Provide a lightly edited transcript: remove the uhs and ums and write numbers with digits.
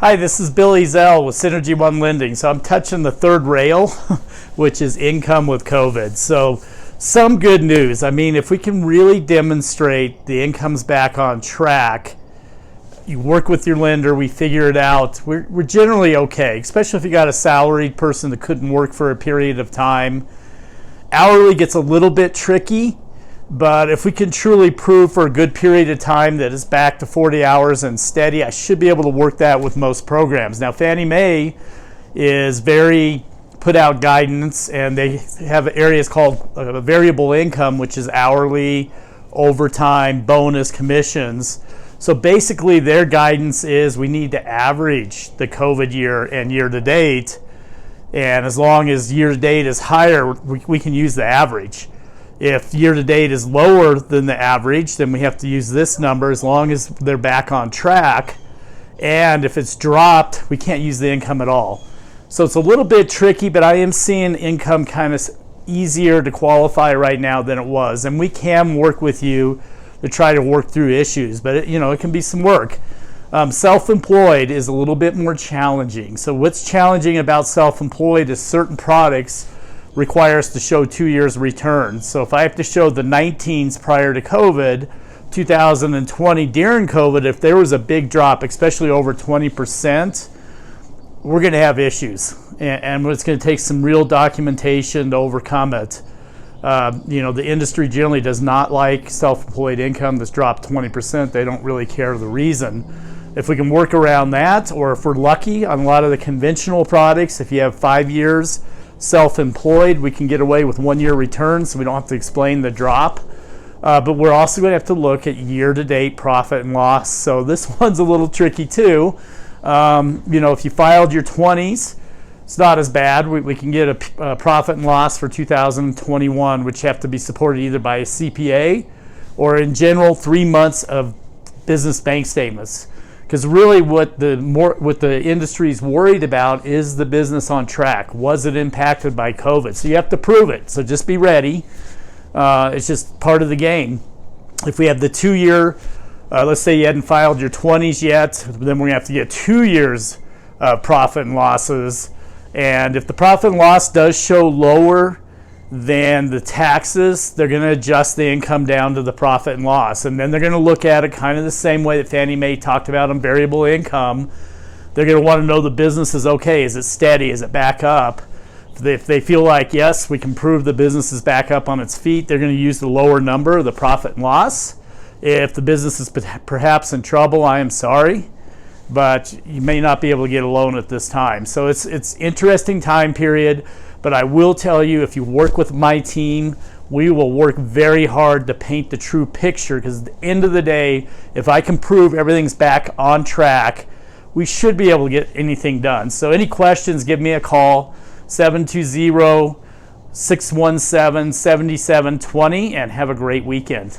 Hi, this is Billy Zell with Synergy One Lending. So I'm touching the third rail, which is income with COVID. So some good news. I mean, if we can really demonstrate the income's back on track, you work with your lender, we figure it out, we're generally okay, especially if you got a salaried person that couldn't work for a period of time. Hourly gets a little bit tricky, but if we can truly prove for a good period of time that it's back to 40 hours and steady, I should be able to work that with most programs. Now, Fannie Mae is very put out guidance, and they have areas called variable income, which is hourly, overtime, bonus, commissions. So basically their guidance is we need to average the COVID year and year to date, and as long as year to date is higher, we can use the average. If year to date is lower than the average, then we have to use this number as long as they're back on track. And if it's dropped, we can't use the income at all. So it's a little bit tricky, but I am seeing income kind of easier to qualify right now than it was. And we can work with you to try to work through issues, but it can be some work. Self-employed is a little bit more challenging. So what's challenging about self-employed is certain products require us to show 2 years return. So if I have to show the 19s prior to COVID, 2020 during COVID, if there was a big drop, especially over 20%, we're going to have issues. And it's going to take some real documentation to overcome it. The industry generally does not like self-employed income that's dropped 20%. They don't really care the reason. If we can work around that, or if we're lucky on a lot of the conventional products, if you have 5 years self-employed, we can get away with 1 year return, so we don't have to explain the drop. But we're also going to have to look at year-to-date profit and loss. So this one's a little tricky too. If you filed your 20s, it's not as bad. We can get a profit and loss for 2021, which have to be supported either by a CPA or in general 3 months of business bank statements. Because really what the industry's worried about is the business on track. Was it impacted by COVID? So you have to prove it. So just be ready. It's just part of the game. If we have the 2 year, let's say you hadn't filed your 20s yet, then we're going to have to get 2 years profit and losses. And if the profit and loss does show lower than the taxes, they're going to adjust the income down to the profit and loss. And then they're going to look at it kind of the same way that Fannie Mae talked about on variable income. They're going to want to know the business is okay. Is it steady? Is it back up? If they feel like, yes, we can prove the business is back up on its feet, they're going to use the lower number, the profit and loss. If the business is perhaps in trouble, I am sorry, but you may not be able to get a loan at this time. So it's interesting time period. But I will tell you, if you work with my team, we will work very hard to paint the true picture, because at the end of the day, if I can prove everything's back on track, we should be able to get anything done. So any questions, give me a call, 720-617-7720, and have a great weekend.